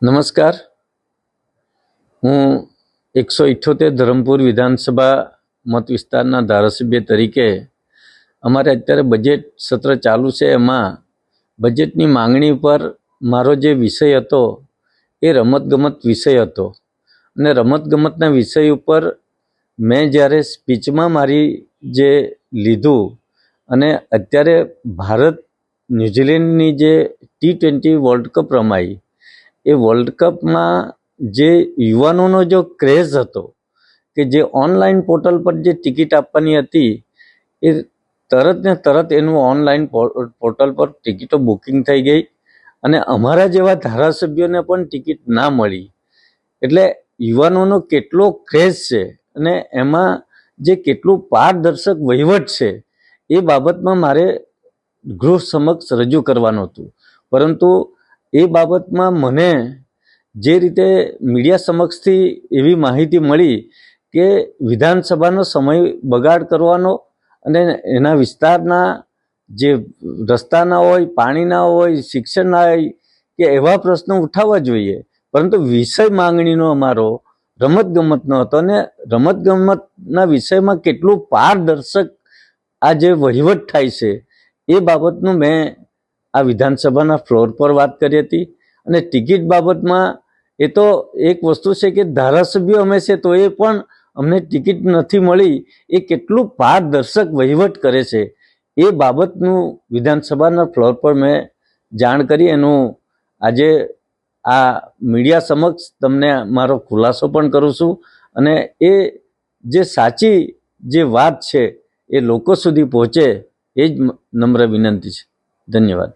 નમસ્કાર, હું 178 ધરમપુર વિધાનસભા મત વિસ્તારના ધારાસભ્ય તરીકે અમારે અત્યારે બજેટ સત્ર ચાલુ છે. એમાં બજેટની માંગણી પર મારો જે વિષય હતો એ રમતગમત વિષય હતો અને રમતગમતના વિષય ઉપર મેં જ્યારે સ્પીચમાં મારી જે લીધું અને અત્યારે ભારત ન્યૂઝીલેન્ડની જે T20 વર્લ્ડ કપ રમાઈ એ વર્લ્ડ કપમાં જે યુવાનોનો જો ક્રેઝ હતો કે જે ઓનલાઈન પોર્ટલ પર જે ટિકિટ આપવાની હતી એ તરત ને તરત એનું ઓનલાઈન પોર્ટલ પર ટિકિટો બુકિંગ થઈ ગઈ અને અમારા જેવા ધારાસભ્યોને પણ ટિકિટ ના મળી. એટલે યુવાનોનો કેટલો ક્રેઝ છે અને એમાં જે કેટલું પારદર્શક વહીવટ છે એ બાબતમાં મારે ગૃહ સમક્ષ રજૂ કરવાનું હતું. પરંતુ એ બાબતમાં મને જે રીતે મીડિયા સમક્ષથી એવી માહિતી મળી કે વિધાનસભાનો સમય બગાડ કરવાનો અને એના વિસ્તારના જે રસ્તાના હોય, પાણીના હોય, શિક્ષણના હોય કે એવા પ્રશ્નો ઉઠાવવા જોઈએ, પરંતુ વિષય માંગણીનો અમારો રમતગમતનો હતો અને રમતગમતના વિષયમાં કેટલું પારદર્શક આ જે વહીવટ થાય છે એ બાબતનું મેં આ વિધાનસભાના ફ્લોર પર વાત કરી હતી. અને ટિકિટ બાબતમાં એ તો એક વસ્તુ છે કે ધારાસભ્યો અમે છે તો એ પણ અમને ટિકિટ નથી મળી. એ કેટલું પારદર્શક વહીવટ કરે છે એ બાબતનું વિધાનસભાના ફ્લોર પર મેં જાણ કરી. એનું આજે આ મીડિયા સમક્ષ તમને મારો ખુલાસો પણ કરું છું અને એ જે સાચી જે વાત છે એ લોકો સુધી પહોંચે એ જ નમ્ર વિનંતી છે. ધન્યવાદ.